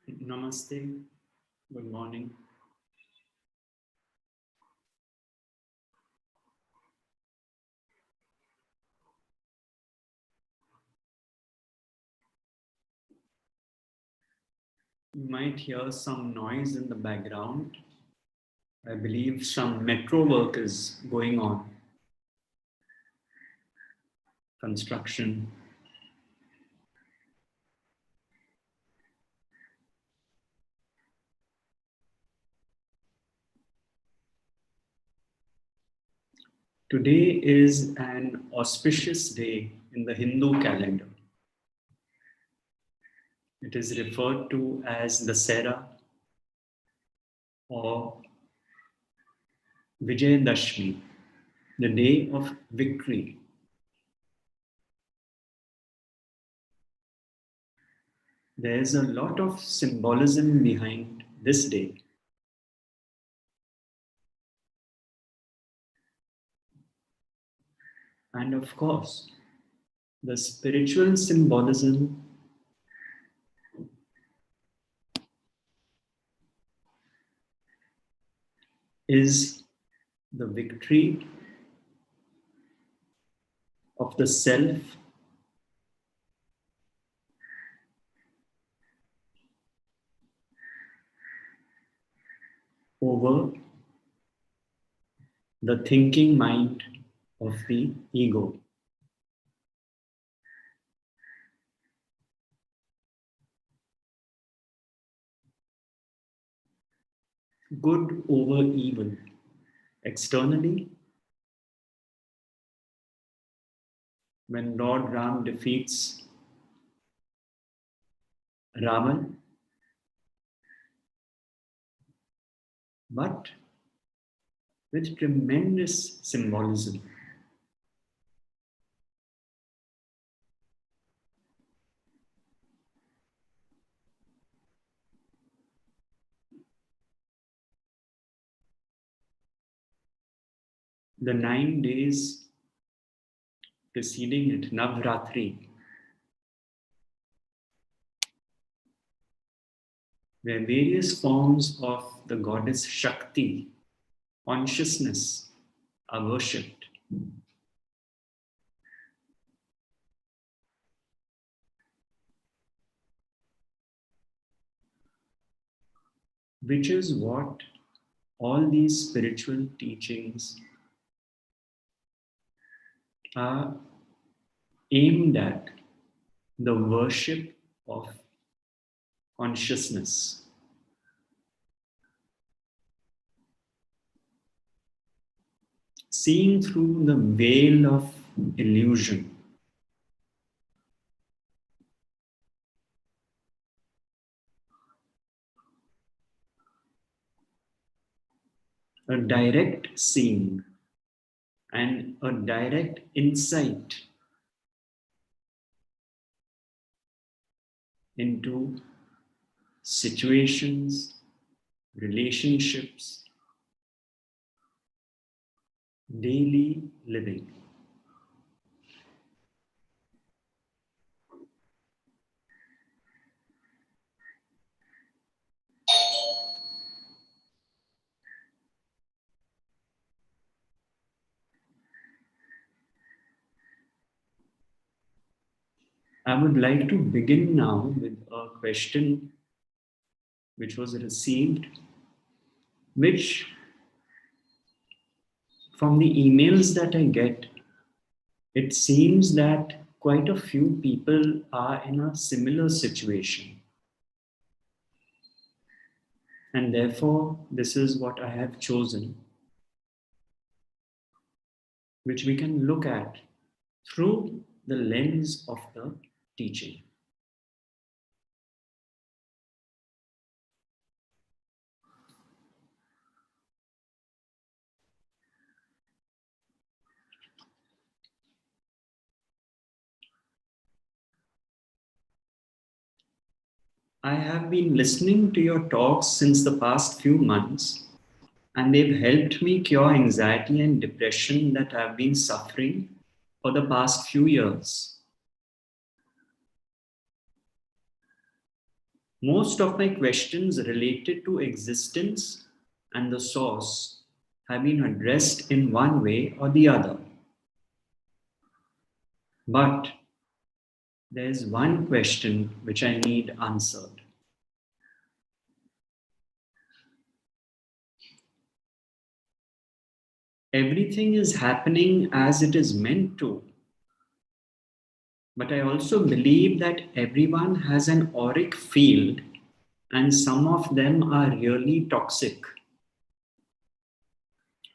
Namaste. Good morning. You might hear some noise in the background. I believe some metro work is going on. Construction. Today is an auspicious day in the Hindu calendar. It is referred to as Dussehra or Vijayadashami, the day of victory. There's a lot of symbolism behind this day. And of course, the spiritual symbolism is the victory of the self over the thinking mind of the ego. Good over evil. Externally, when Lord Ram defeats Ravan, but with tremendous symbolism. The 9 days preceding it, Navratri, where various forms of the goddess Shakti, consciousness, are worshipped. Which is what all these spiritual teachings are aimed at, the worship of consciousness. Seeing through the veil of illusion. A direct seeing and a direct insight into situations, relationships, daily living. I would like to begin now with a question which was received, which from the emails that I get, it seems that quite a few people are in a similar situation. And therefore, this is what I have chosen, which we can look at through the lens of the teaching. I have been listening to your talks since the past few months, and they've helped me cure anxiety and depression that I've been suffering for the past few years. Most of my questions related to existence and the source have been addressed in one way or the other. But there's one question which I need answered. Everything is happening as it is meant to. But I also believe that everyone has an auric field and some of them are really toxic.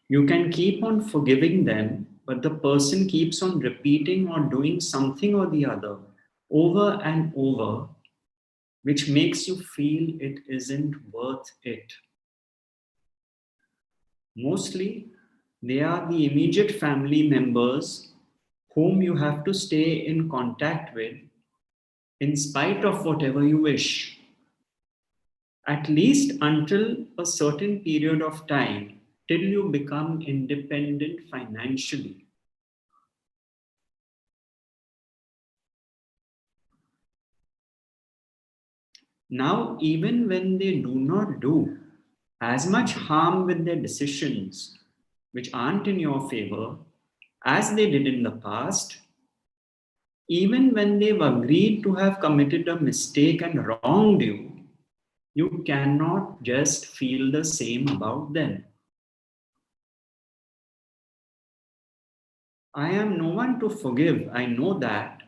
You can keep on forgiving them, but the person keeps on repeating or doing something or the other over and over, which makes you feel it isn't worth it. Mostly, they are the immediate family members whom you have to stay in contact with in spite of whatever you wish, at least until a certain period of time, till you become independent financially. Now, even when they do not do as much harm with their decisions, which aren't in your favor, as they did in the past, even when they've agreed to have committed a mistake and wronged you, you cannot just feel the same about them. I am no one to forgive, I know that,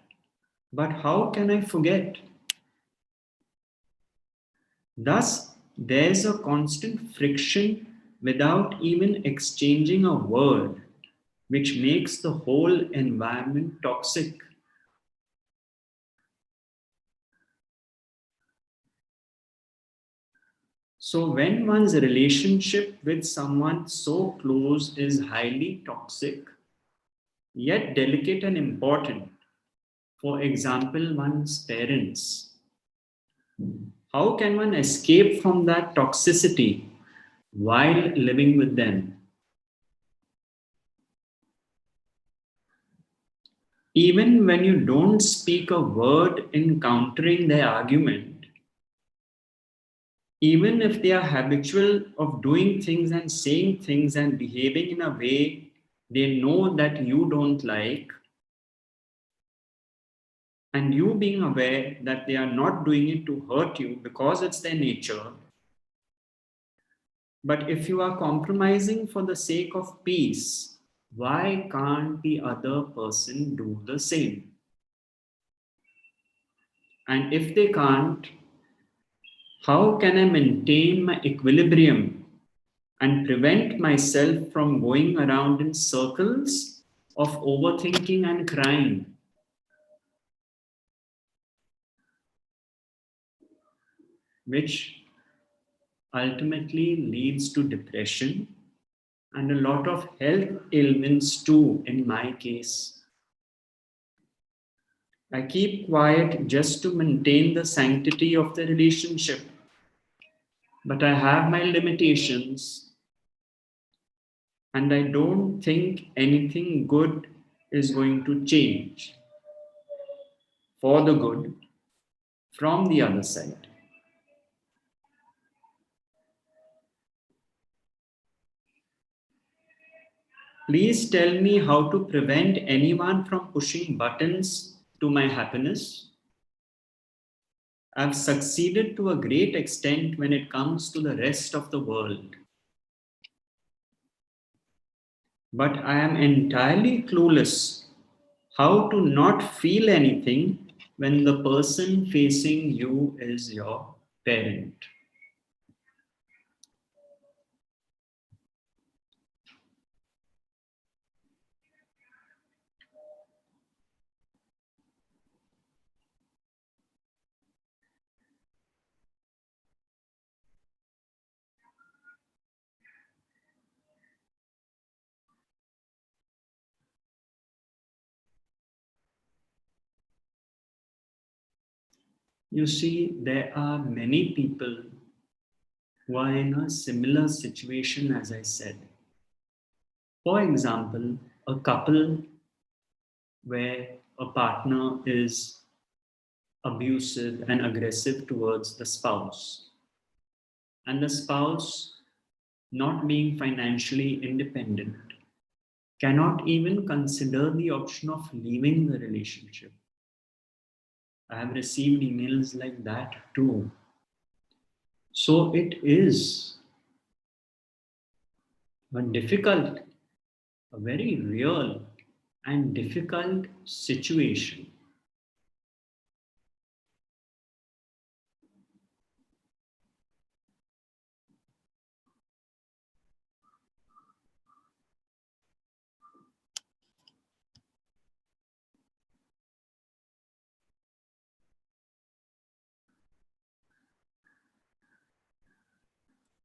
but how can I forget? Thus, there's a constant friction without even exchanging a word, which makes the whole environment toxic. So, when one's relationship with someone so close is highly toxic, yet delicate and important, for example, one's parents, how can one escape from that toxicity while living with them? Even when you don't speak a word in countering their argument, even if they are habitual of doing things and saying things and behaving in a way they know that you don't like, and you being aware that they are not doing it to hurt you because it's their nature, but if you are compromising for the sake of peace, why can't the other person do the same? And if they can't, how can I maintain my equilibrium and prevent myself from going around in circles of overthinking and crying, which ultimately leads to depression and a lot of health ailments too, in my case. I keep quiet just to maintain the sanctity of the relationship, but I have my limitations, and I don't think anything good is going to change for the good from the other side. Please tell me how to prevent anyone from pushing buttons to my happiness. I've succeeded to a great extent when it comes to the rest of the world. But I am entirely clueless how to not feel anything when the person facing you is your parent. You see, there are many people who are in a similar situation as I said. For example, a couple where a partner is abusive and aggressive towards the spouse, and the spouse, not being financially independent, cannot even consider the option of leaving the relationship. I have received emails like that too. So it is a difficult, a very real and difficult situation.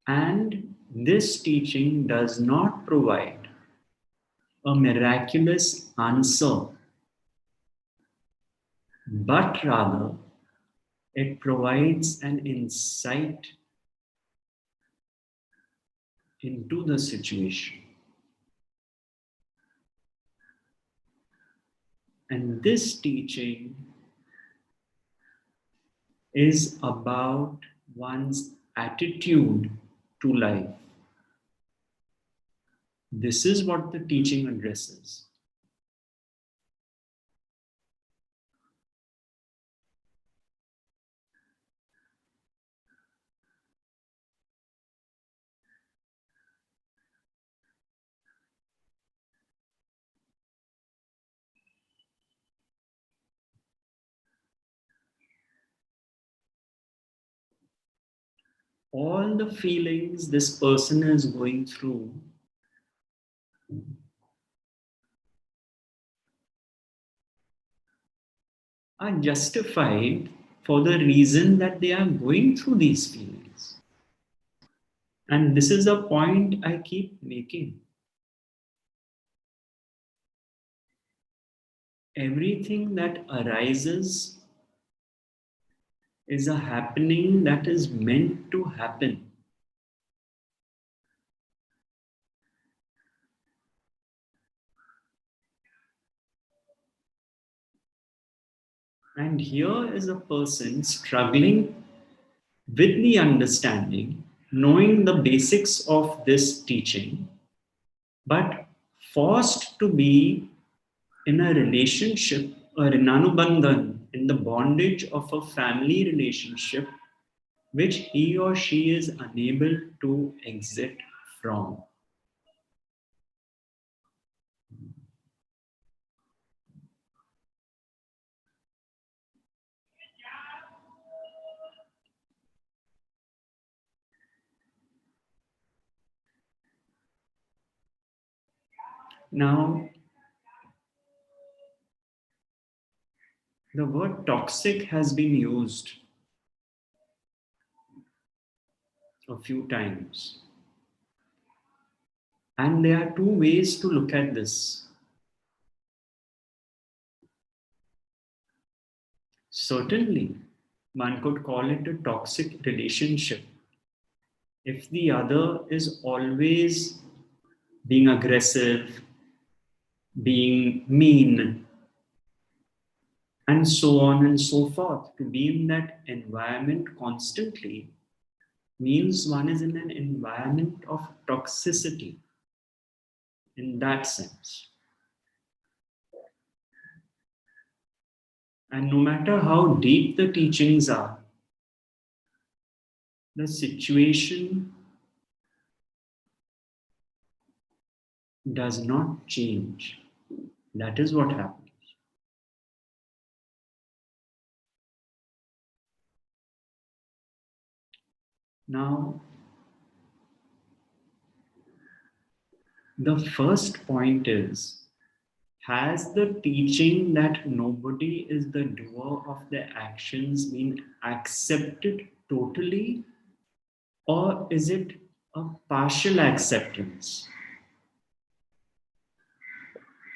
And this teaching does not provide a miraculous answer, but rather it provides an insight into the situation. And this teaching is about one's attitude to life. This is what the teaching addresses. All the feelings this person is going through are justified for the reason that they are going through these feelings. And this is a point I keep making. Everything that arises is a happening that is meant to happen. And here is a person struggling with the understanding, knowing the basics of this teaching, but forced to be in a relationship, a rinanubandhan, in the bondage of a family relationship, which he or she is unable to exit from. Now, the word toxic has been used a few times. And there are two ways to look at this. Certainly, one could call it a toxic relationship if the other is always being aggressive, being mean, and so on and so forth. To be in that environment constantly means one is in an environment of toxicity in that sense. And no matter how deep the teachings are, the situation does not change. That is what happens. Now, the first point is, has the teaching that nobody is the doer of their actions been accepted totally, or is it a partial acceptance?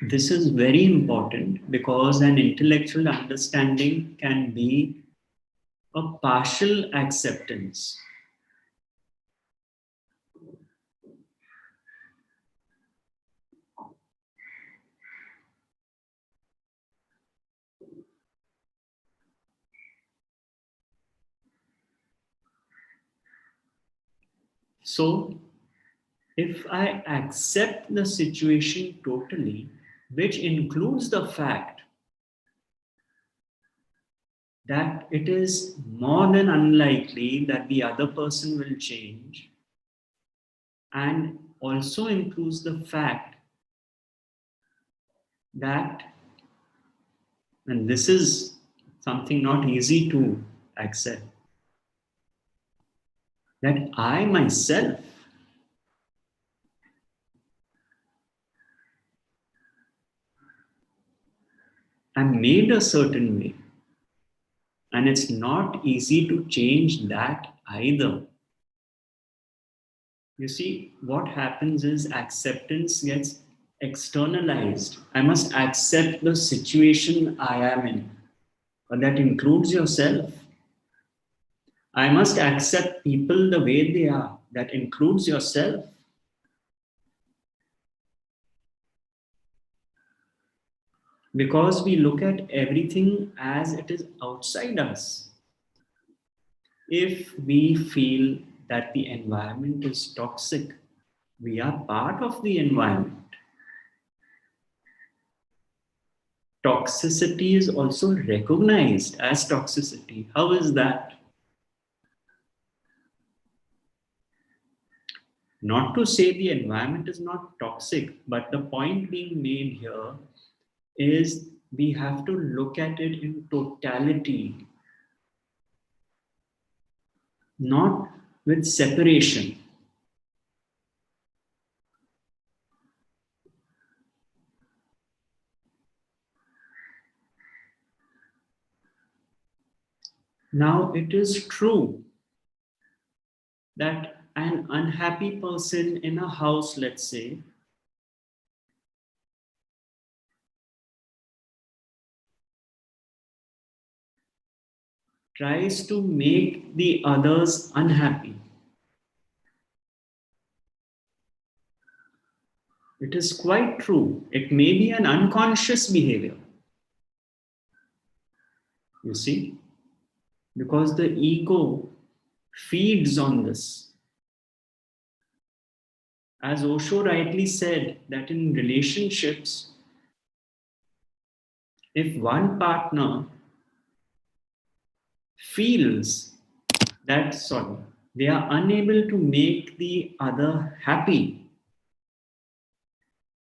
This is very important because an intellectual understanding can be a partial acceptance. So, if I accept the situation totally, which includes the fact that it is more than unlikely that the other person will change, and also includes the fact that, and this is something not easy to accept, that I myself am made a certain way, and it's not easy to change that either. You see, what happens is acceptance gets externalized. I must accept the situation I am in, but that includes yourself. I must accept people the way they are. That includes yourself. Because we look at everything as it is outside us. If we feel that the environment is toxic, we are part of the environment. Toxicity is also recognized as toxicity. How is that? Not to say the environment is not toxic, but the point being made here is we have to look at it in totality, not with separation. Now, it is true that an unhappy person in a house, let's say, tries to make the others unhappy. It is quite true. It may be an unconscious behavior, you see, because the ego feeds on this. As Osho rightly said, that in relationships, if one partner feels that, sorry, they are unable to make the other happy,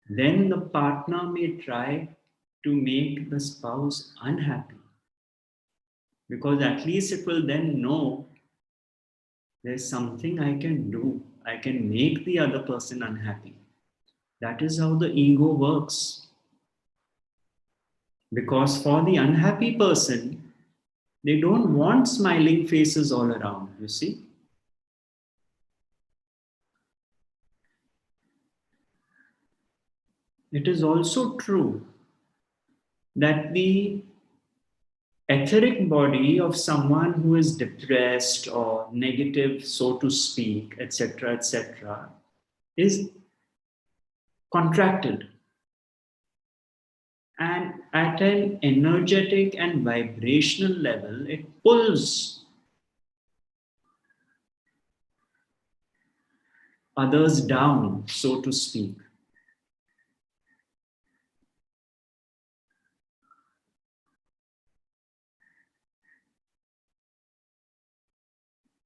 then the partner may try to make the spouse unhappy. Because at least it will then know there's something I can do. I can make the other person unhappy. That is how the ego works. Because for the unhappy person, they don't want smiling faces all around, you see. It is also true that the etheric body of someone who is depressed or negative, so to speak, etc., is contracted. And at an energetic and vibrational level, it pulls others down, so to speak.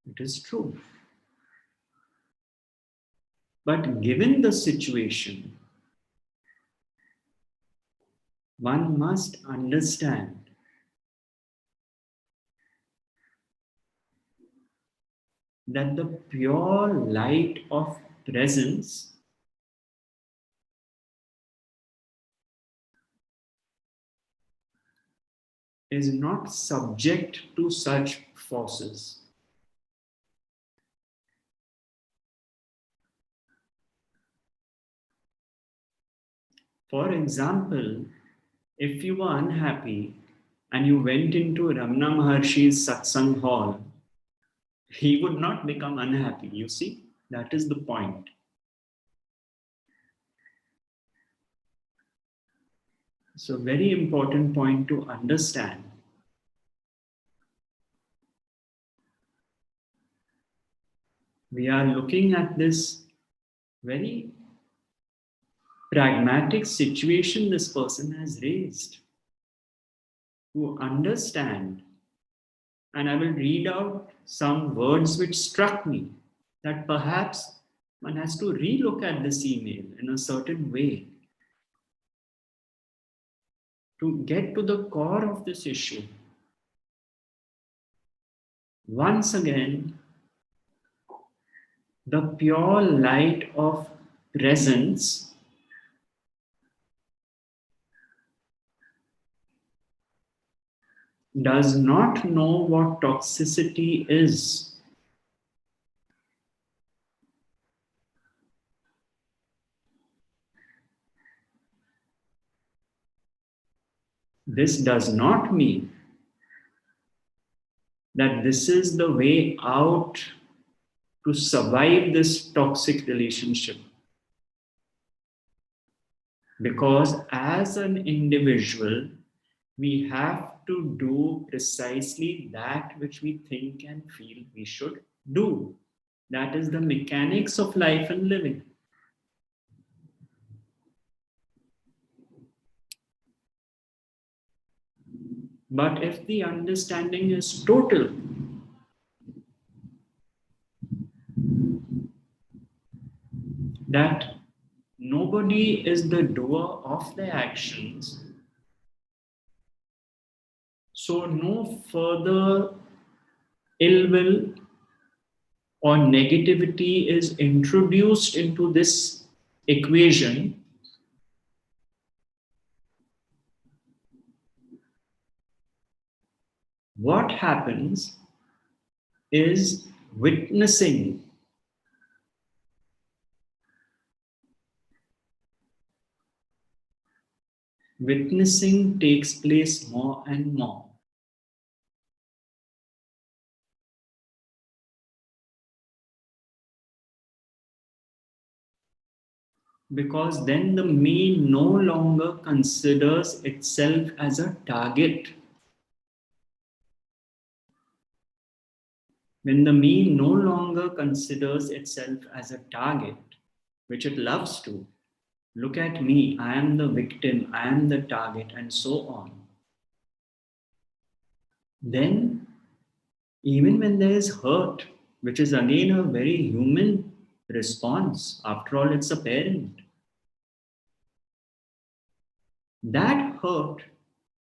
It is true. But given the situation, one must understand that the pure light of presence is not subject to such forces. For example, if you were unhappy and you went into Ramana Maharshi's Satsang hall, he would not become unhappy, you see? That is the point. So, very important point to understand. We are looking at this very pragmatic situation this person has raised to understand. And I will read out some words which struck me, that perhaps one has to relook at this email in a certain way to get to the core of this issue. Once again, the pure light of presence does not know what toxicity is. This does not mean that this is the way out to survive this toxic relationship. Because as an individual, we have to do precisely that which we think and feel we should do. That is the mechanics of life and living. But if the understanding is total, that nobody is the doer of their actions, so no further ill will or negativity is introduced into this equation, what happens is witnessing. Witnessing takes place more and more. Because then the me no longer considers itself as a target. When the me no longer considers itself as a target, which it loves to, look at me, I am the victim, I am the target, and so on. Then, even when there is hurt, which is again a very human response, after all, it's a parent, that hurt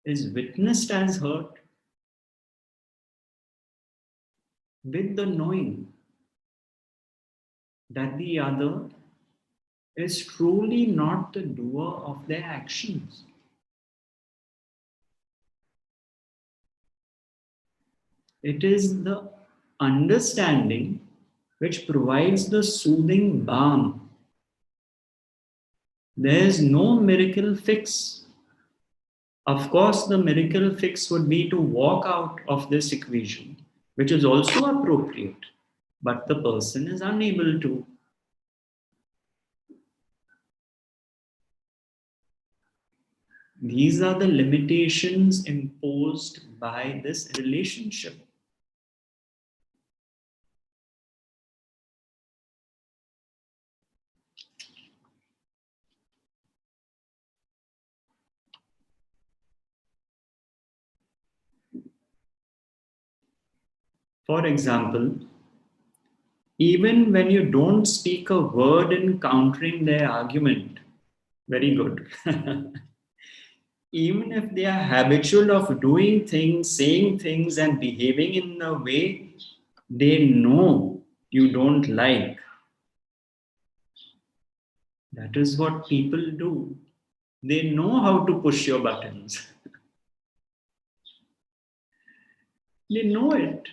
is witnessed as hurt with the knowing that the other is truly not the doer of their actions. It is the understanding which provides the soothing balm. There is no miracle fix. Of course, the miracle fix would be to walk out of this equation, which is also appropriate, but the person is unable to. These are the limitations imposed by this relationship. For example, even when you don't speak a word in countering their argument, very good. Even if they are habitual of doing things, saying things, and behaving in a way they know you don't like, that is what people do. They know how to push your buttons. They know it.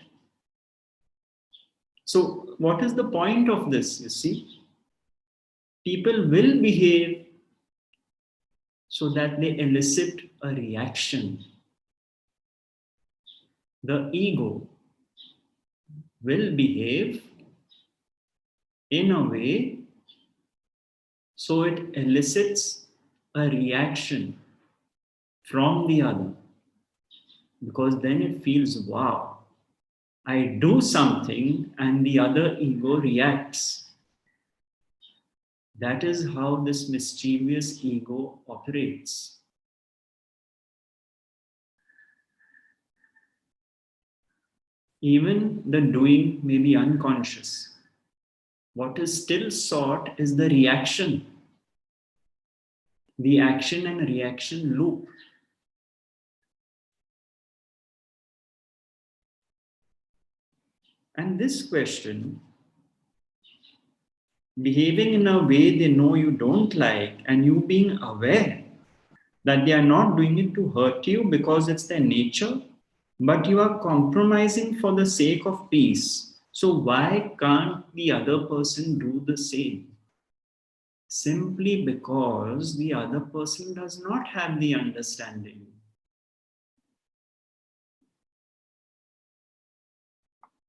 So, what is the point of this? You see, people will behave so that they elicit a reaction. The ego will behave in a way so it elicits a reaction from the other, because then it feels, wow, I do something and the other ego reacts. That is how this mischievous ego operates. Even the doing may be unconscious. What is still sought is the reaction, the action and reaction loop. And this question, behaving in a way they know you don't like, and you being aware that they are not doing it to hurt you because it's their nature, but you are compromising for the sake of peace. So, why can't the other person do the same? Simply because the other person does not have the understanding.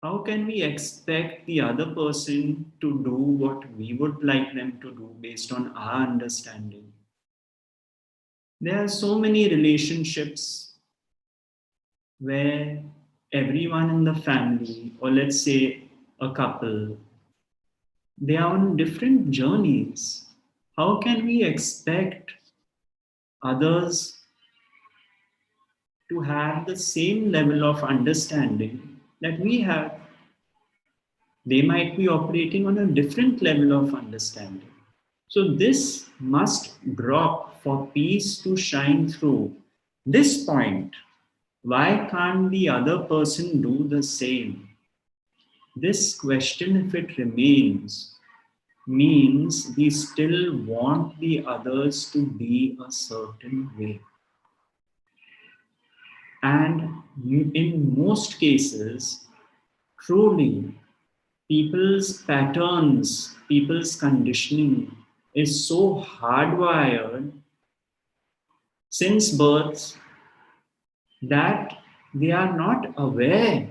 How can we expect the other person to do what we would like them to do based on our understanding? There are so many relationships where everyone in the family, or let's say a couple, they are on different journeys. How can we expect others to have the same level of understanding that we have? They might be operating on a different level of understanding. So, this must drop for peace to shine through. This point, why can't the other person do the same? This question, if it remains, means we still want the others to be a certain way. And in most cases, truly, people's patterns, people's conditioning is so hardwired since birth that they are not aware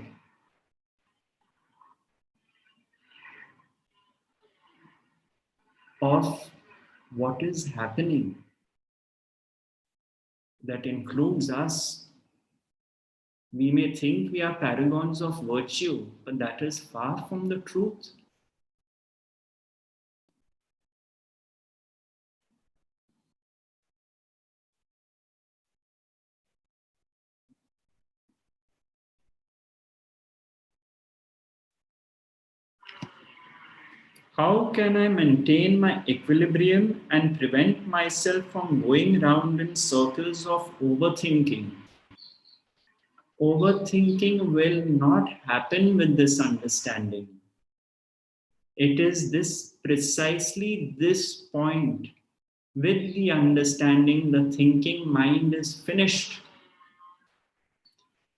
of what is happening. That includes us. We may think we are paragons of virtue, but that is far from the truth. How can I maintain my equilibrium and prevent myself from going round in circles of overthinking? Overthinking will not happen with this understanding. It is this precisely this point. With the understanding, the thinking mind is finished.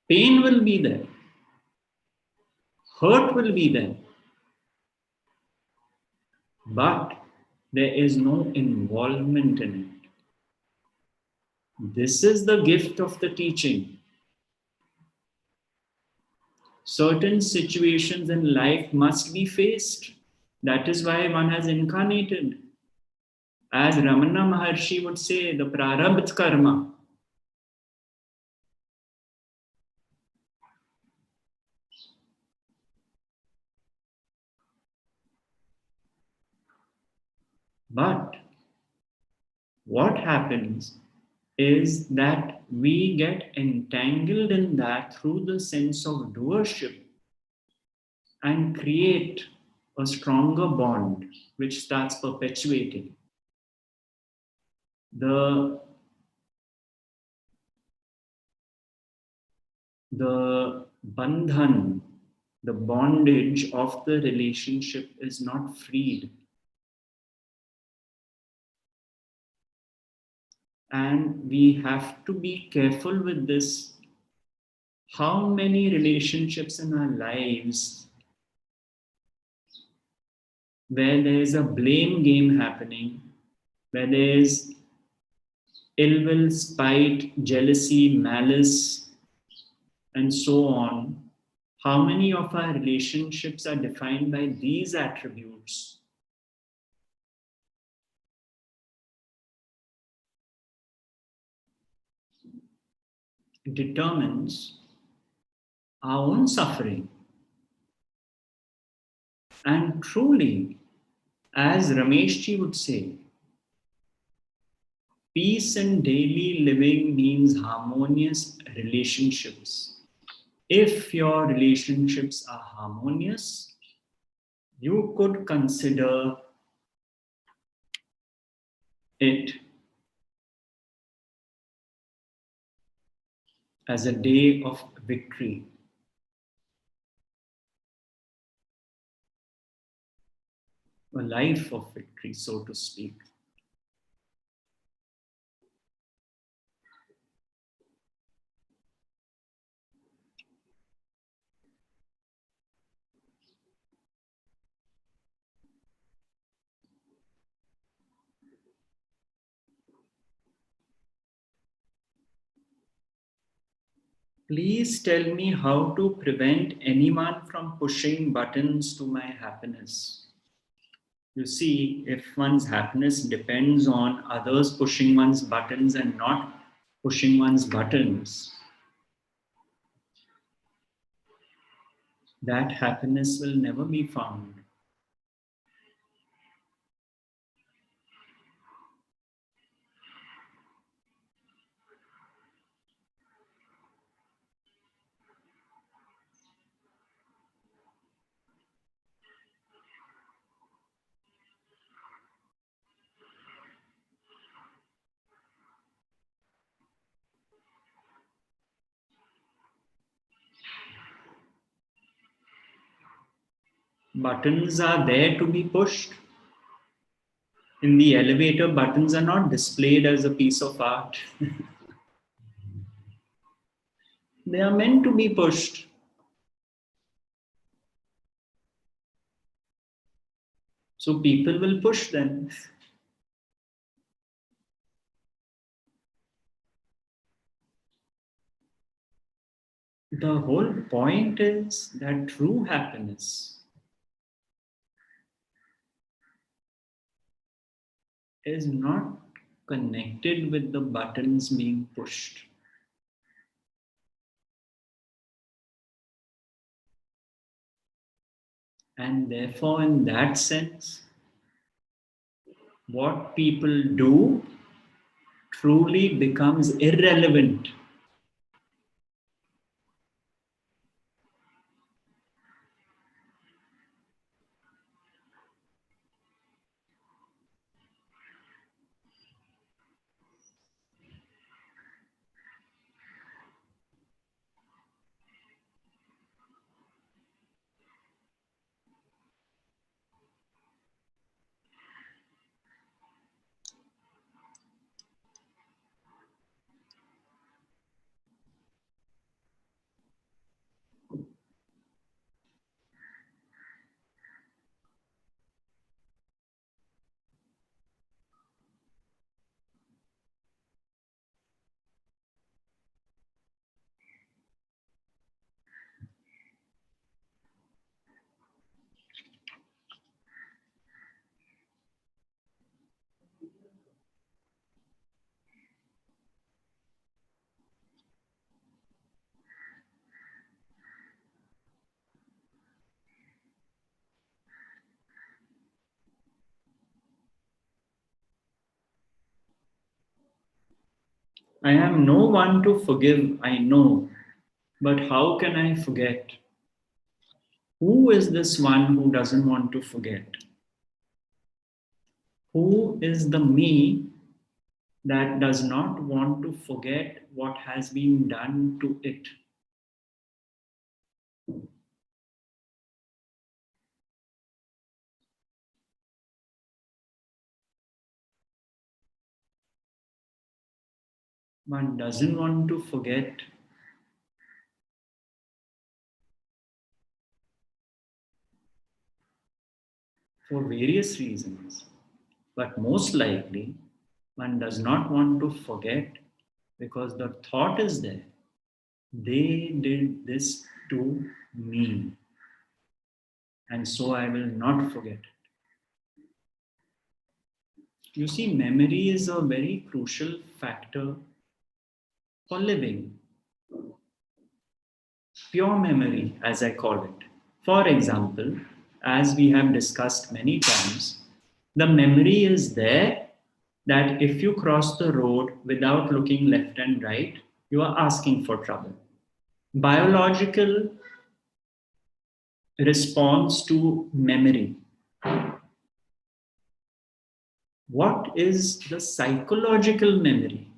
Pain will be there, hurt will be there, but there is no involvement in it. This is the gift of the teaching. Certain situations in life must be faced. That is why one has incarnated. As Ramana Maharshi would say, the prarabdha karma. But what happens is that we get entangled in that through the sense of doership and create a stronger bond which starts perpetuating. The, the bandhan, the bondage of the relationship is not freed. And we have to be careful with this. How many relationships in our lives where there is a blame game happening, where there is ill will, spite, jealousy, malice, and so on. How many of our relationships are defined by these attributes? It determines our own suffering. And truly, as Rameshji would say, peace in daily living means harmonious relationships. If your relationships are harmonious, you could consider it as a day of victory, a life of victory, so to speak. Please tell me how to prevent anyone from pushing buttons to my happiness. You see, if one's happiness depends on others pushing one's buttons and not pushing one's buttons, that happiness will never be found. Buttons are there to be pushed. In the elevator, buttons are not displayed as a piece of art. They are meant to be pushed. So people will push them. The whole point is that true happiness is not connected with the buttons being pushed. And therefore, in that sense, what people do truly becomes irrelevant. I am no one to forgive, I know, but how can I forget? Who is this one who doesn't want to forget? Who is the me that does not want to forget what has been done to it? One doesn't want to forget for various reasons, but most likely one does not want to forget because the thought is there. They did this to me, and so I will not forget. You see, memory is a very crucial factor for living. Pure memory, as I call it. For example, as we have discussed many times, the memory is there that if you cross the road without looking left and right, you are asking for trouble. Biological response to memory. What is the psychological memory?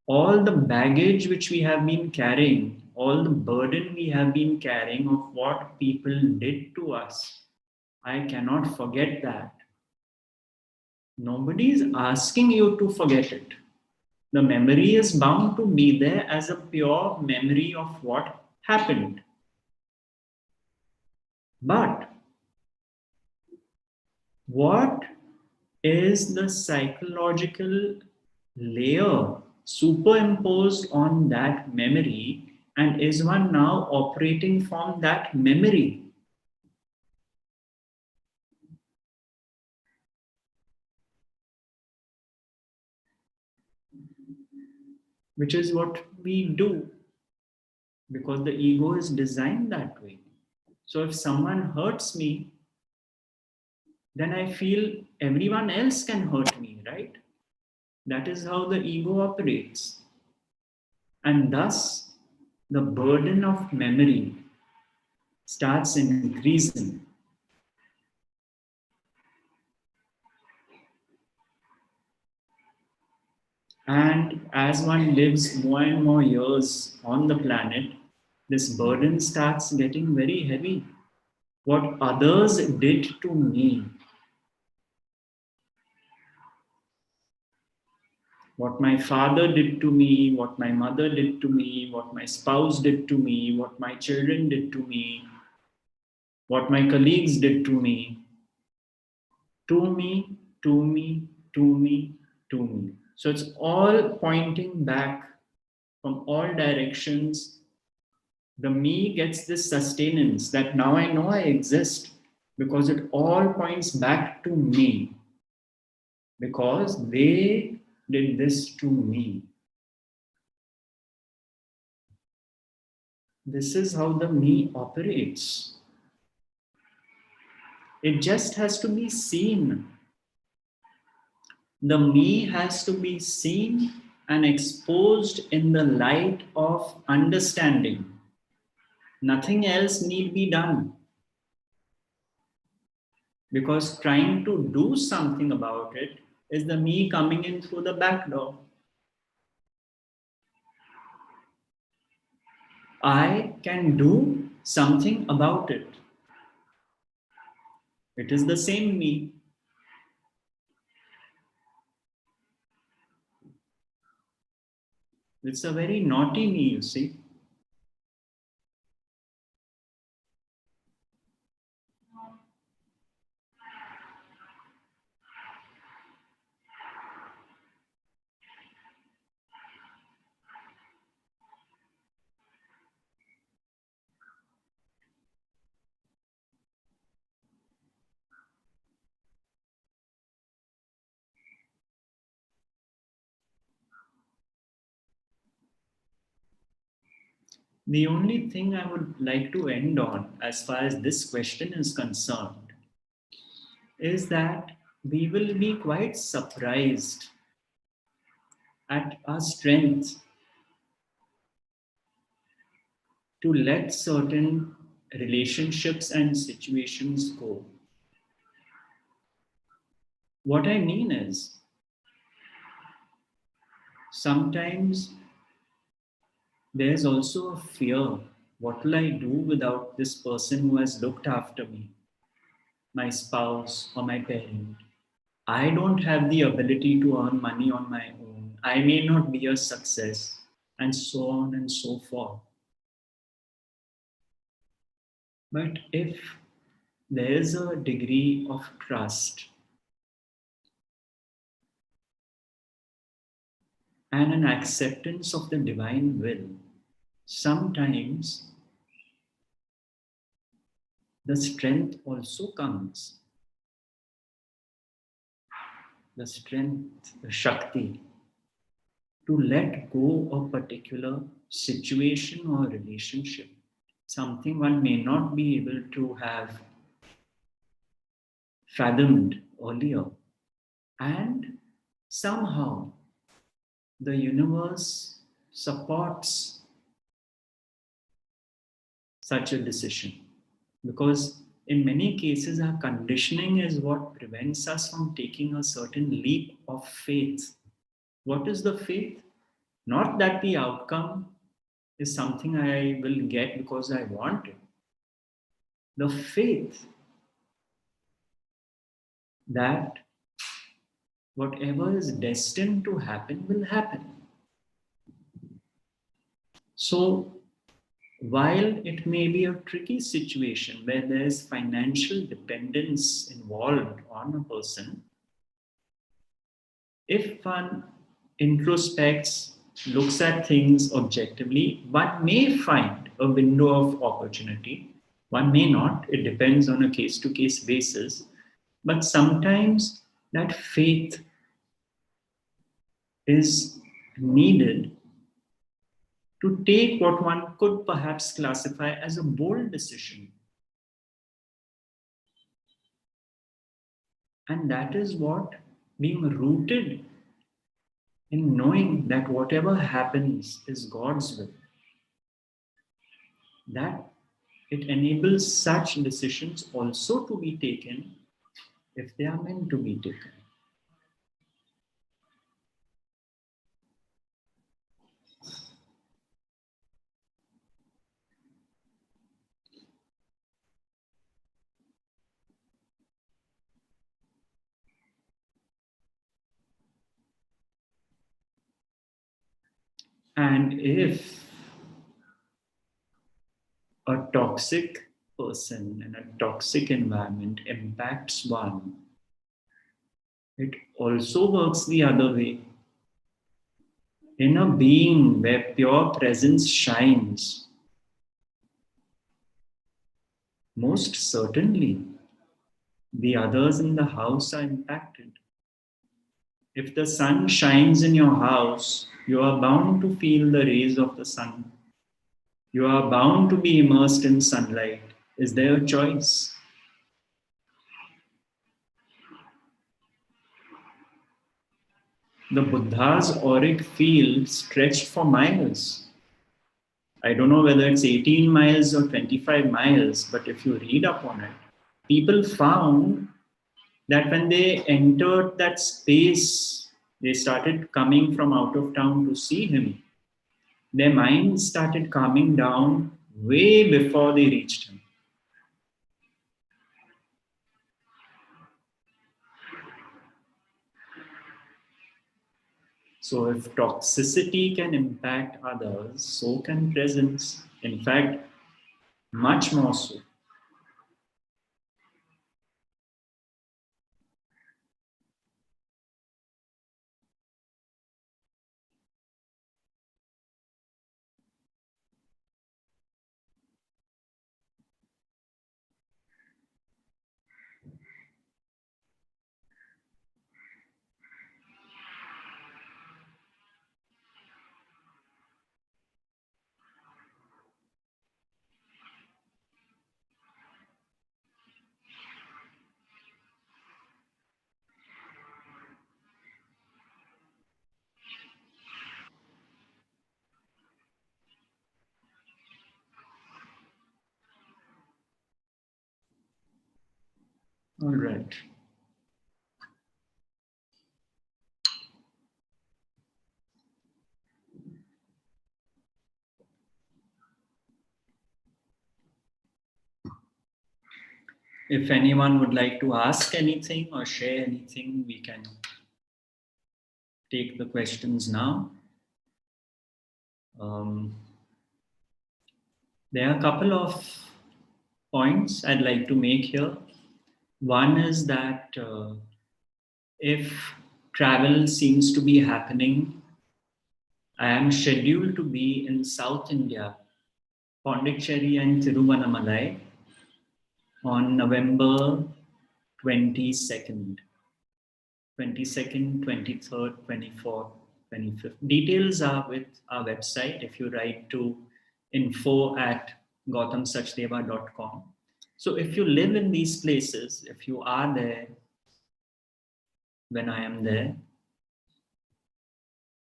All the baggage which we have been carrying, all the burden we have been carrying of what people did to us, I cannot forget that. Nobody is asking you to forget it. The memory is bound to be there as a pure memory of what happened. But what is the psychological layer superimposed on that memory, and is one now operating from that memory? Which is what we do, because the ego is designed that way. So if someone hurts me, then I feel everyone else can hurt me, right? That is how the ego operates. And thus, the burden of memory starts increasing. And as one lives more and more years on the planet, this burden starts getting very heavy. What others did to me, what my father did to me, what my mother did to me, what my spouse did to me, what my children did to me, what my colleagues did to me, to me, to me, to me, to me. So it's all pointing back from all directions. The me gets this sustenance that now I know I exist because it all points back to me, because they did this to me. This is how the me operates. It just has to be seen. The me has to be seen and exposed in the light of understanding. Nothing else need be done. Because trying to do something about it is the me coming in through the back door. I can do something about it. It is the same me. It's a very naughty me, you see. The only thing I would like to end on, as far as this question is concerned, is that we will be quite surprised at our strength to let certain relationships and situations go. What I mean is, sometimes there's also a fear. What will I do without this person who has looked after me, my spouse or my parent? I don't have the ability to earn money on my own. I may not be a success, and so on and so forth. But if there is a degree of trust and an acceptance of the divine will, sometimes the strength also comes. The strength, the Shakti, to let go of a particular situation or relationship. something one may not be able to have fathomed earlier. And somehow the universe supports such a decision, because in many cases our conditioning is what prevents us from taking a certain leap of faith. What is the faith? Not that the outcome is something I will get because I want it. The faith that whatever is destined to happen will happen. So, while it may be a tricky situation where there is financial dependence involved on a person, if one introspects, looks at things objectively, one may find a window of opportunity. One may not, it depends on a case to case basis. But sometimes that faith is needed to take what one could perhaps classify as a bold decision. And that is what being rooted in knowing that whatever happens is God's will, that it enables such decisions also to be taken if they are meant to be taken. And if a toxic person and a toxic environment impacts one, it also works the other way. In a being where pure presence shines, most certainly the others in the house are impacted. If the sun shines in your house, you are bound to feel the rays of the sun. You are bound to be immersed in sunlight. Is there a choice? The Buddha's auric field stretched for miles. I don't know whether it's 18 miles or 25 miles, but if you read up on it, people found that when they entered that space, they started coming from out of town to see him. Their minds started calming down way before they reached him. So if toxicity can impact others, so can presence. In fact, much more so. All right. If anyone would like to ask anything or share anything, we can take the questions now. There are a couple of points I'd like to make here. One is that if travel seems to be happening, I am scheduled to be in South India, Pondicherry and Tiruvannamalai on November 22nd. 22nd, 23rd, 24th, 25th. Details are with our website. If you write to info at GautamSachdeva.com. So if you live in these places, if you are there when I am there,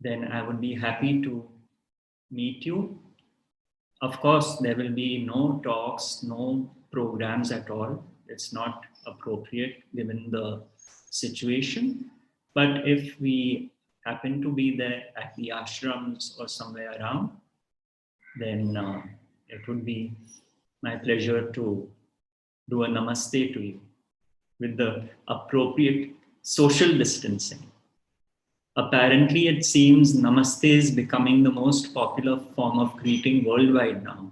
then I would be happy to meet you. Of course, there will be no talks, no programs at all. It's not appropriate given the situation. But if we happen to be there at the ashrams or somewhere around, then it would be my pleasure to do a namaste to you with the appropriate social distancing. Apparently, it seems namaste is becoming the most popular form of greeting worldwide now.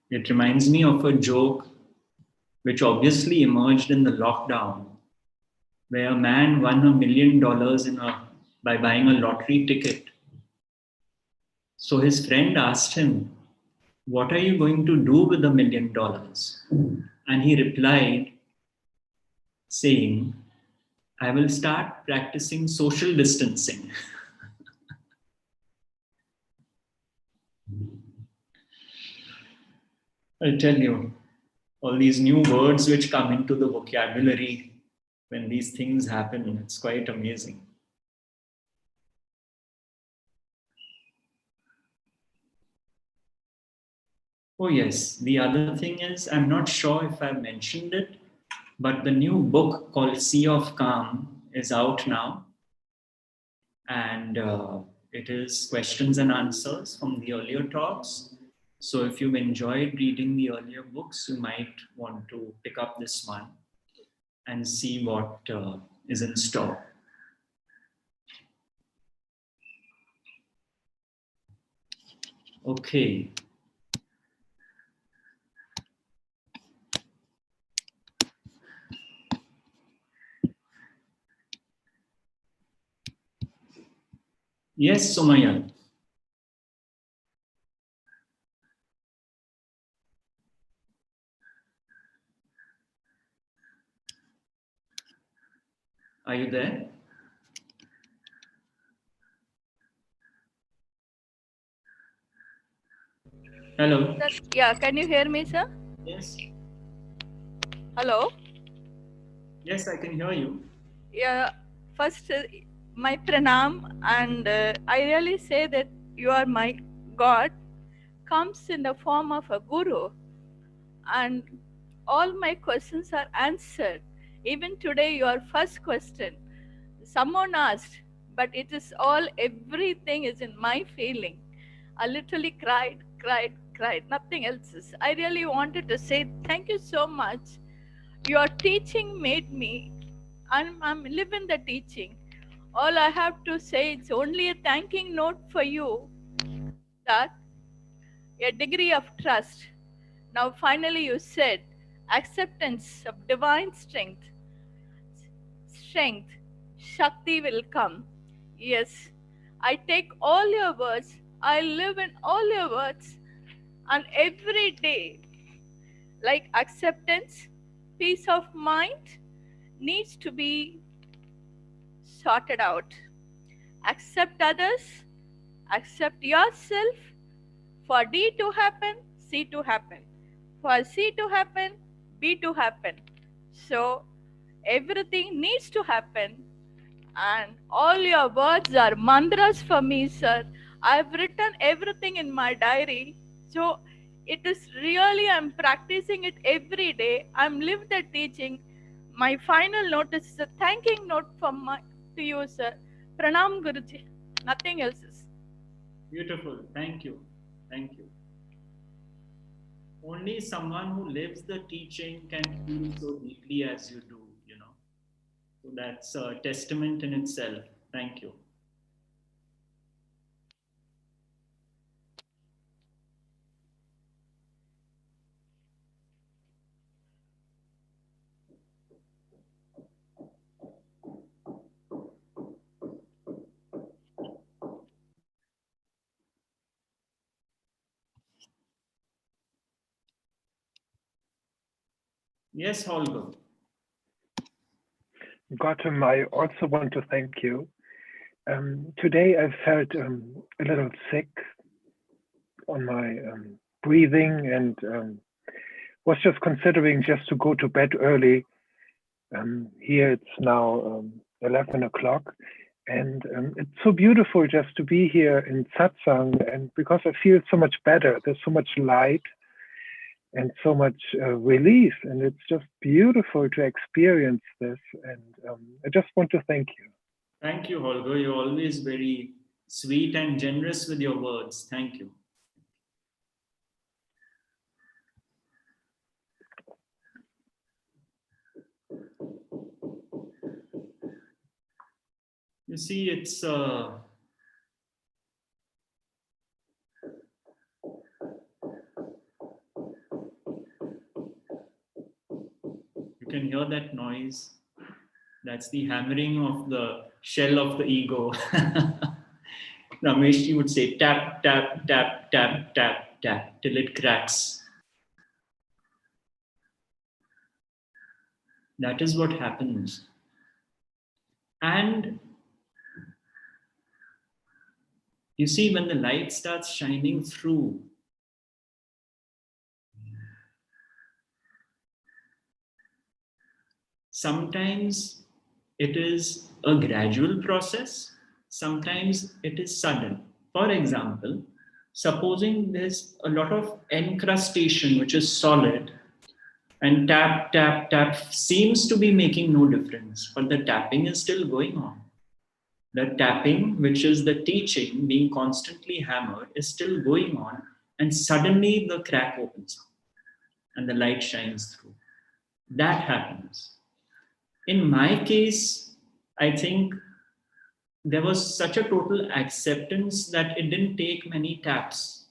It reminds me of a joke which obviously emerged in the lockdown, where a man won $1 million by buying a lottery ticket. So his friend asked him, "What are you going to do with $1 million?" And he replied, saying, "I will start practicing social distancing." I'll tell you, all these new words which come into the vocabulary when these things happen, it's quite amazing. Oh yes, the other thing is, I'm not sure if I've mentioned it, but the new book called Sea of Calm is out now. And it is questions and answers from the earlier talks. So if you've enjoyed reading the earlier books, you might want to pick up this one and see what is in store. Okay. Yes, Somaya. Are you there? Hello. Sir, yeah, can you hear me, sir? Yes. Hello? Yes, I can hear you. Yeah, first, my pranam, and I really say that you are my God, comes in the form of a guru, and all my questions are answered. Even today, your first question, someone asked, but it is all, everything is in my feeling. I literally cried, nothing else is. I really wanted to say thank you so much. Your teaching made me, I'm living the teaching. All I have to say, it's only a thanking note for you, that a degree of trust. Now finally you said acceptance of divine strength, Shakti will come. Yes, I take all your words, I live in all your words, and every day, like acceptance, peace of mind needs to be sorted out. Accept others, accept yourself. For D to happen, C to happen. For C to happen, B to happen. So everything needs to happen. And all your words are mantras for me, sir. I've written everything in my diary. So it is really, I'm practicing it every day. I'm living the teaching. My final note is a thanking note to you, sir. Pranam Guruji. Nothing else is. Beautiful. Thank you. Thank you. Only someone who lives the teaching can feel so deeply as you do, you know. So that's a testament in itself. Thank you. Yes, Holger. Gautam, I also want to thank you. Today I felt a little sick on my breathing, and was just considering just to go to bed early. Here it's now 11 o'clock, and it's so beautiful just to be here in Satsang, and because I feel so much better. There's so much light and so much release, and it's just beautiful to experience this. And I just want to thank you. Thank you, Holger. You're always very sweet and generous with your words. Thank you. You see, it's you can hear that noise. That's the hammering of the shell of the ego. Rameshji would say tap, tap, tap, tap, tap, tap, till it cracks. That is what happens. And you see, when the light starts shining through, sometimes it is a gradual process, sometimes it is sudden. For example, supposing there's a lot of encrustation which is solid, and tap, tap, tap seems to be making no difference, but the tapping is still going on. The tapping, which is the teaching being constantly hammered, is still going on, and suddenly the crack opens up and the light shines through. That happens. In my case, I think there was such a total acceptance that it didn't take many taps,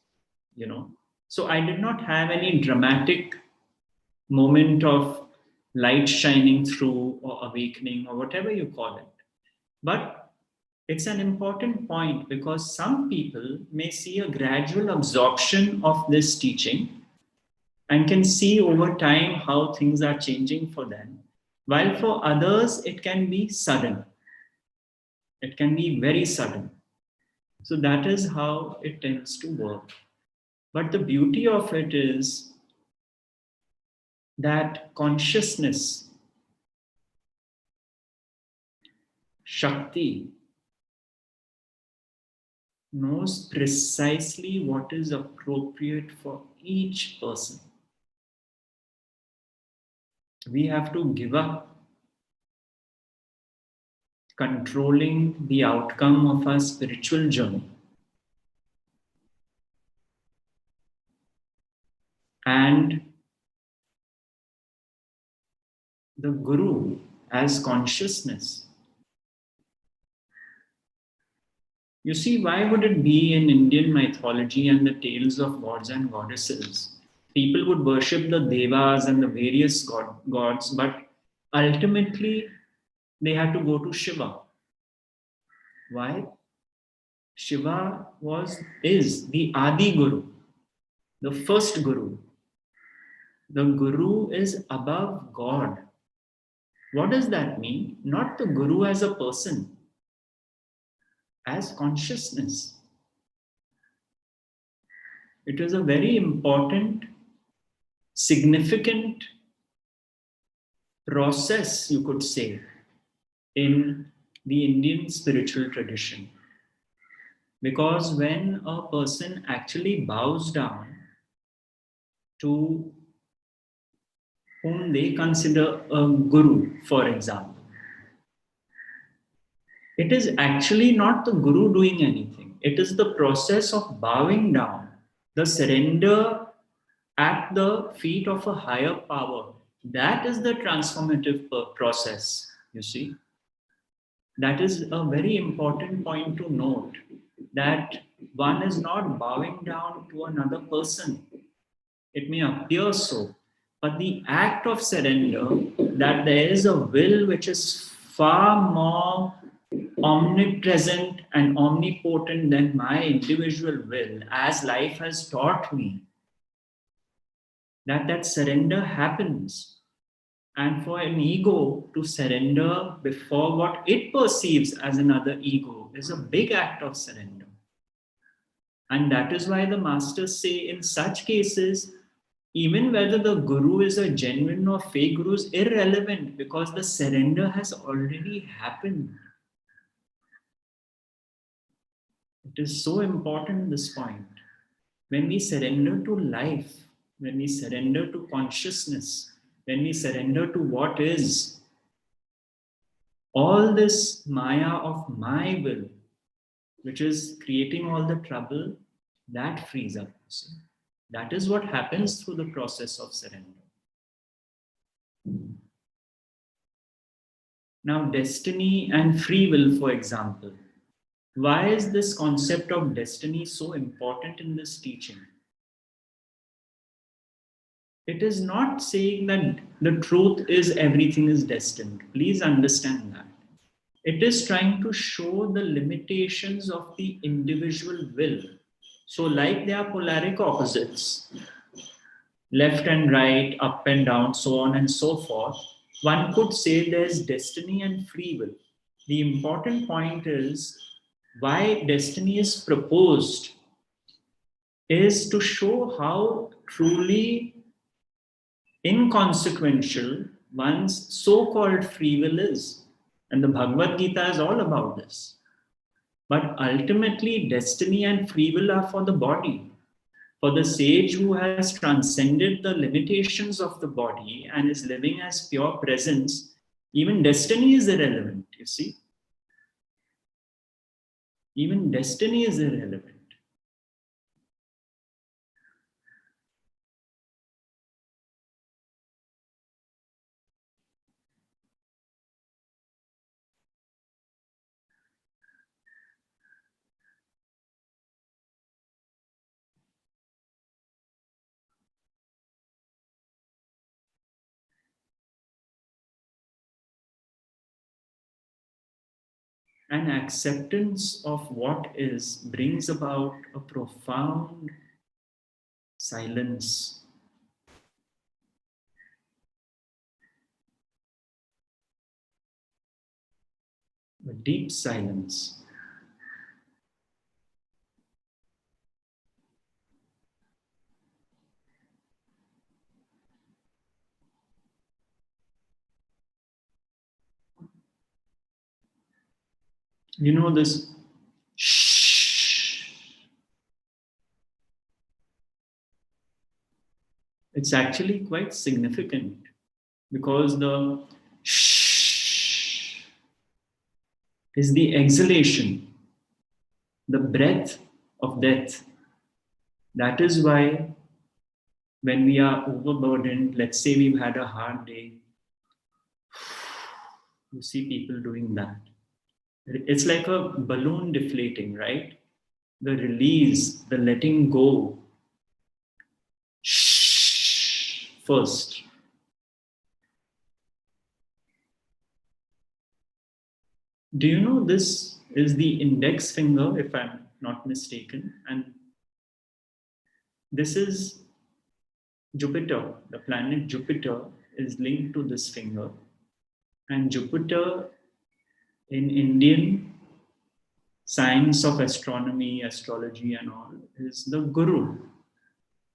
So I did not have any dramatic moment of light shining through or awakening or whatever you call it. But it's an important point because some people may see a gradual absorption of this teaching and can see over time how things are changing for them. While for others, it can be sudden. It can be very sudden. So that is how it tends to work. But the beauty of it is that consciousness, Shakti, knows precisely what is appropriate for each person. We have to give up controlling the outcome of our spiritual journey. And the Guru as consciousness. You see, why would it be in Indian mythology and the tales of gods and goddesses? People would worship the devas and the various gods, but ultimately they had to go to Shiva. Why? Shiva is the Adi Guru, the first Guru. The Guru is above God. What does that mean? Not the Guru as a person, as consciousness. It is a very important, significant process, you could say, in the Indian spiritual tradition. Because when a person actually bows down to whom they consider a guru, for example, it is actually not the guru doing anything. It is the process of bowing down, the surrender at the feet of a higher power. That is the transformative process, you see. That is a very important point to note, that one is not bowing down to another person. It may appear so, but the act of surrender, that there is a will which is far more omnipresent and omnipotent than my individual will, as life has taught me, that surrender happens. And for an ego to surrender before what it perceives as another ego is a big act of surrender. And that is why the masters say in such cases, even whether the guru is a genuine or fake guru is irrelevant, because the surrender has already happened. It is so important, this point. When we surrender to life, when we surrender to consciousness, when we surrender to what is, all this maya of my will, which is creating all the trouble, that frees up. That is what happens through the process of surrender. Now, destiny and free will, for example. Why is this concept of destiny so important in this teaching? It is not saying that the truth is everything is destined. Please understand that. It is trying to show the limitations of the individual will. So, like they are polaric opposites, left and right, up and down, so on and so forth, one could say there's destiny and free will. The important point is why destiny is proposed is to show how truly inconsequential one's so-called free will is. And the Bhagavad Gita is all about this. But ultimately, destiny and free will are for the body. For the sage who has transcended the limitations of the body and is living as pure presence, even destiny is irrelevant, you see. Even destiny is irrelevant. And acceptance of what is brings about a profound silence. A deep silence. You know, this shh, it's actually quite significant because the shh is the exhalation, the breath of death. That is why when we are overburdened, let's say we've had a hard day, you see people doing that. It's like a balloon deflating, right? The release, the letting go. Shh, first. Do you know this is the index finger, if I'm not mistaken? And this is Jupiter. The planet Jupiter is linked to this finger. And Jupiter in Indian science of astronomy, astrology, and all is the guru,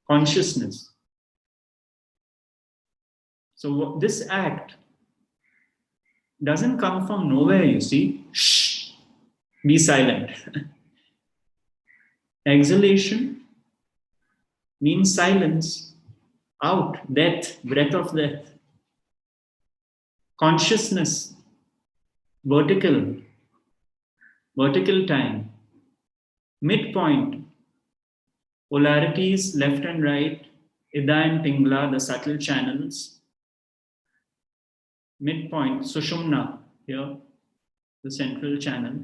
consciousness. So this act doesn't come from nowhere, you see. Shh, be silent. Exhalation means silence, out, death, breath of death. Consciousness, vertical, vertical time. Midpoint, polarities left and right, Ida and Pingla, the subtle channels. Midpoint, Sushumna, here, the central channel.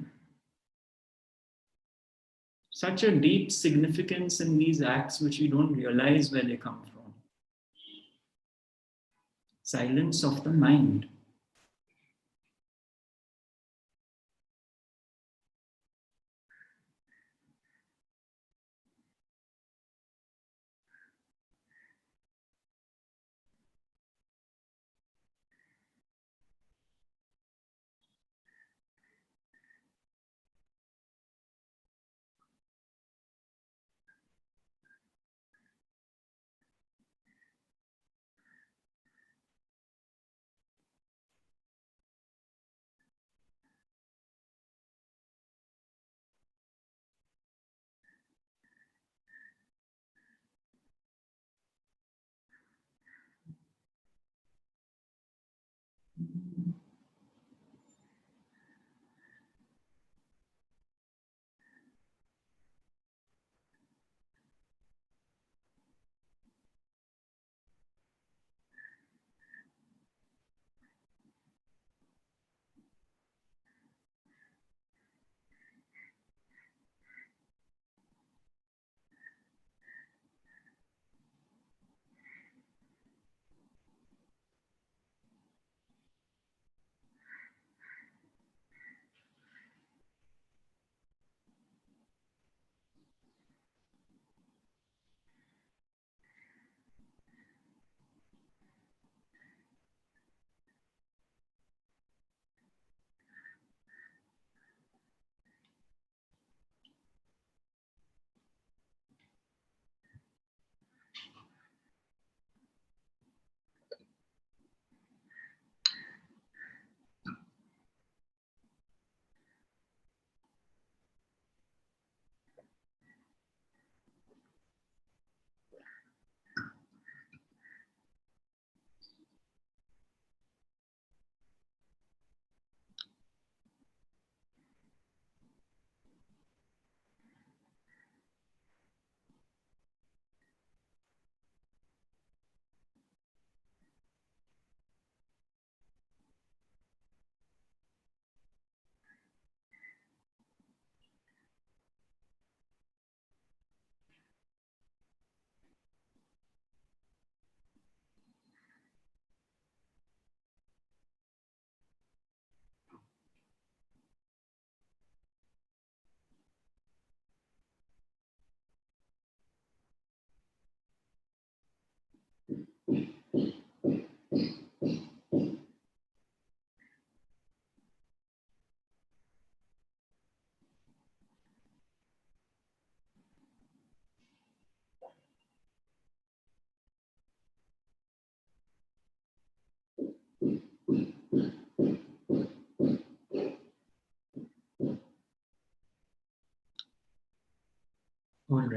Such a deep significance in these acts which we don't realize where they come from. Silence of the mind.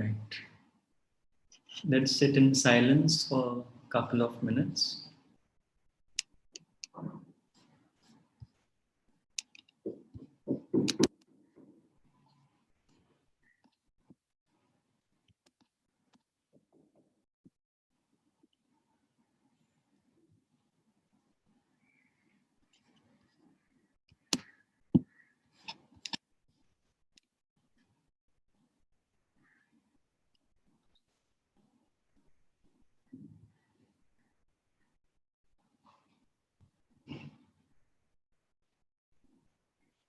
Right. Let's sit in silence for a couple of minutes.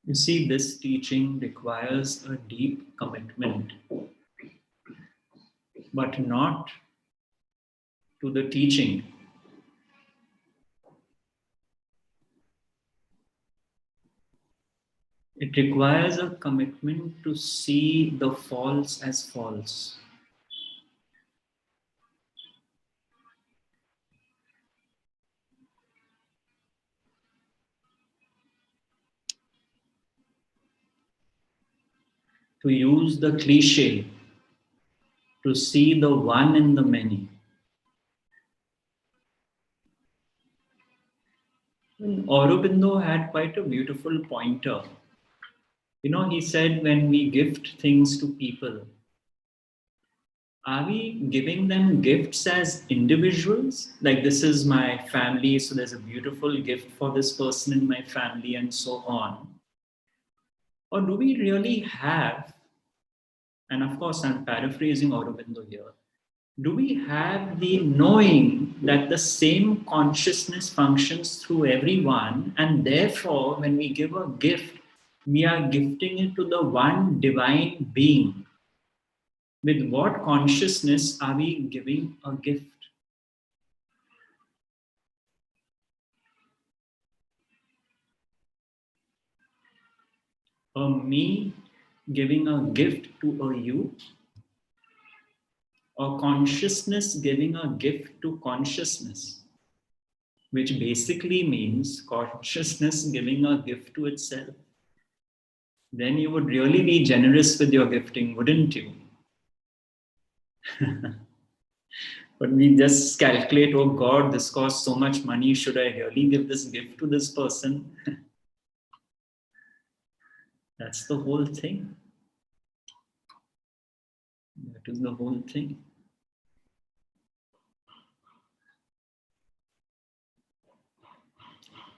You see, this teaching requires a deep commitment, but not to the teaching. It requires a commitment to see the false as false. To use the cliche, to see the one in the many. Aurobindo had quite a beautiful pointer. You know, he said when we gift things to people, are we giving them gifts as individuals? Like, this is my family, so there's a beautiful gift for this person in my family, and so on. Or do we really have, and of course, I'm paraphrasing Aurobindo here, do we have the knowing that the same consciousness functions through everyone, and therefore, when we give a gift, we are gifting it to the one divine being? With what consciousness are we giving a gift? A me giving a gift to a you, or consciousness giving a gift to consciousness, which basically means consciousness giving a gift to itself. Then you would really be generous with your gifting, wouldn't you? But we just calculate, oh God, this costs so much money. Should I really give this gift to this person? That's the whole thing. That is the whole thing.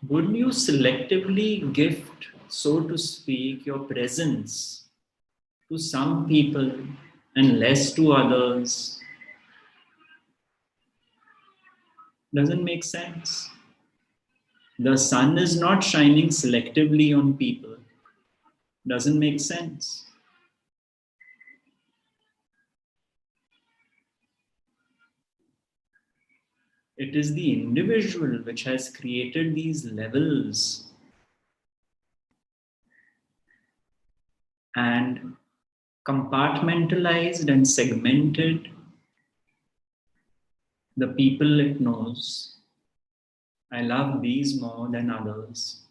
Would you selectively gift, so to speak, your presence to some people and less to others? Doesn't make sense. The sun is not shining selectively on people. Doesn't make sense. It is the individual which has created these levels and compartmentalized and segmented the people it knows. I love these more than others.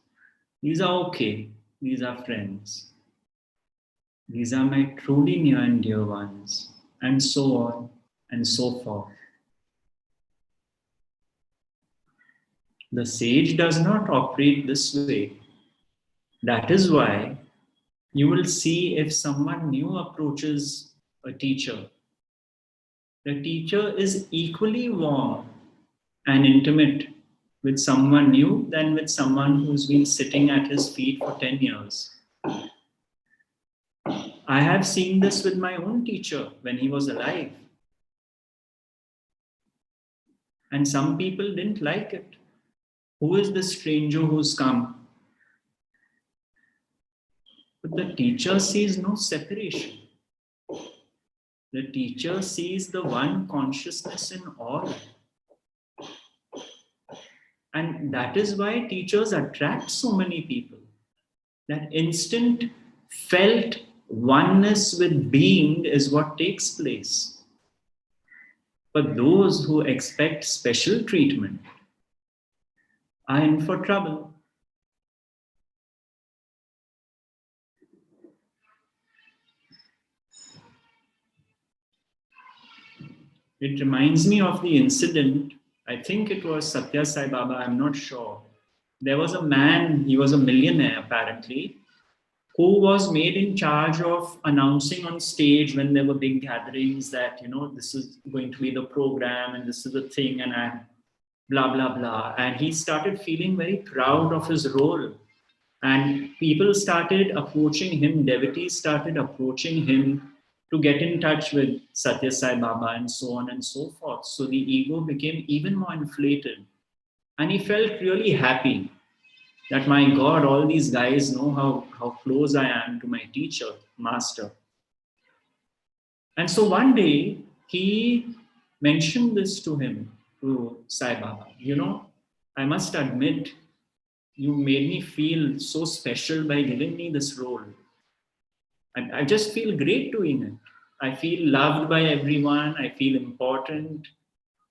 These are okay. These are friends. These are my truly near and dear ones, and so on and so forth. The sage does not operate this way. That is why you will see if someone new approaches a teacher, the teacher is equally warm and intimate with someone new than with someone who's been sitting at his feet for 10 years. I have seen this with my own teacher when he was alive. And some people didn't like it. Who is this stranger who's come? But the teacher sees no separation. The teacher sees the one consciousness in all. And that is why teachers attract so many people. That instant felt oneness with being is what takes place. But those who expect special treatment are in for trouble. It reminds me of the incident. I think it was Satya Sai Baba, I'm not sure. There was a man, he was a millionaire apparently, who was made in charge of announcing on stage when there were big gatherings that, this is going to be the program and this is the thing, and I blah, blah, blah. And he started feeling very proud of his role. And people started approaching him, devotees started approaching him to get in touch with Satya Sai Baba and so on and so forth. So the ego became even more inflated. And he felt really happy that, my God, all these guys know how close I am to my teacher, master. And so one day he mentioned this to him, to Sai Baba. I must admit, you made me feel so special by giving me this role. And I just feel great doing it. I feel loved by everyone. I feel important,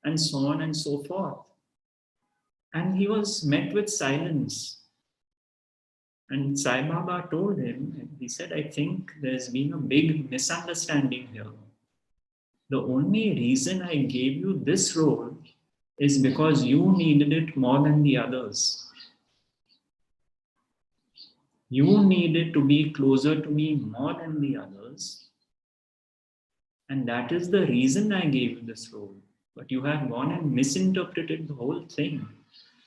and so on and so forth. And he was met with silence. And Sai Baba told him, he said, I think there's been a big misunderstanding here. The only reason I gave you this role is because you needed it more than the others. You needed to be closer to me more than the others. And that is the reason I gave you this role. But you have gone and misinterpreted the whole thing.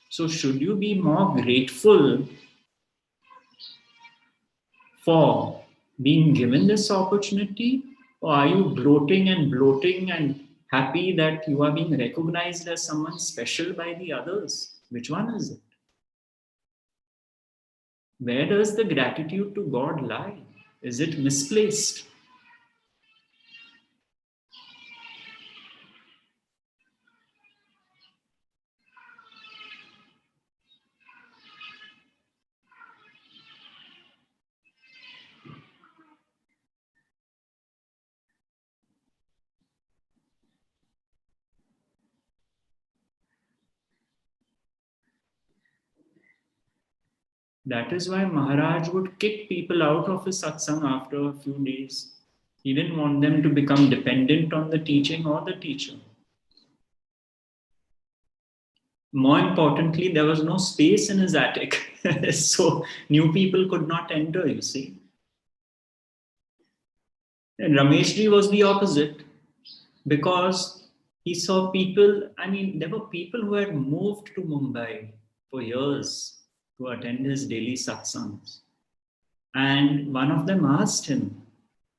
So should you be more grateful for being given this opportunity? Or are you gloating and bloating and happy that you are being recognized as someone special by the others? Which one is it? Where does the gratitude to God lie? Is it misplaced? That is why Maharaj would kick people out of his satsang after a few days. He didn't want them to become dependent on the teaching or the teacher. More importantly, there was no space in his attic, so new people could not enter, you see. And Rameshji was the opposite, because he saw people, there were people who had moved to Mumbai for years to attend his daily satsangs. And one of them asked him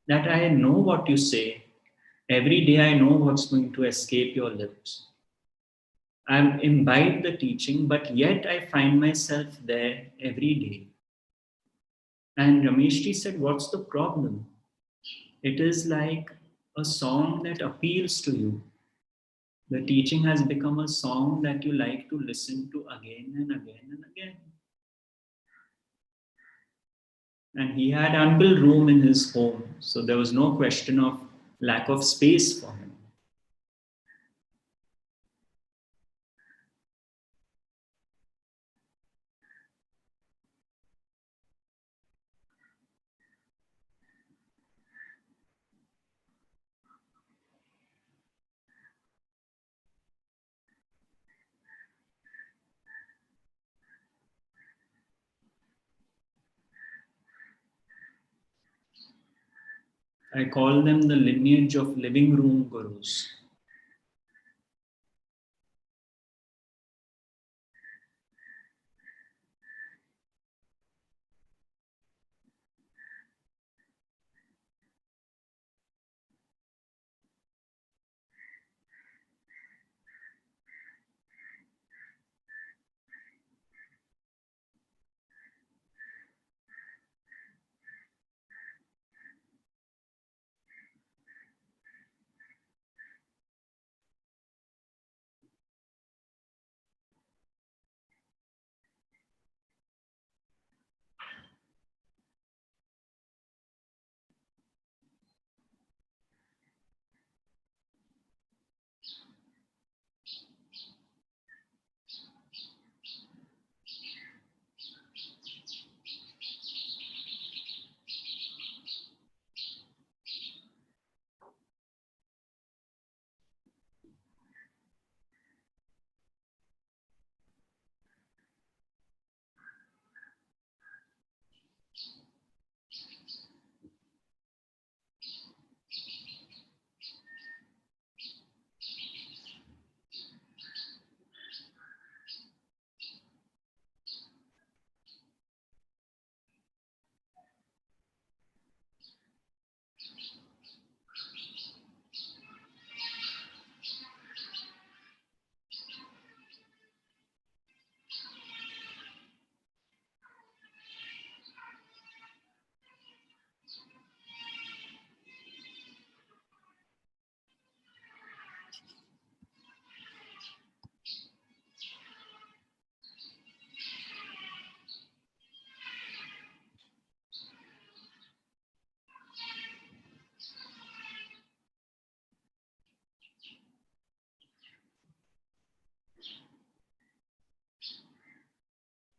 that, I know what you say. Every day I know what's going to escape your lips. I've imbibed the teaching, but yet I find myself there every day. And Rameshji said, what's the problem? It is like a song that appeals to you. The teaching has become a song that you like to listen to again and again and again. And he had ample room in his home, so there was no question of lack of space for him. I call them the lineage of living room gurus.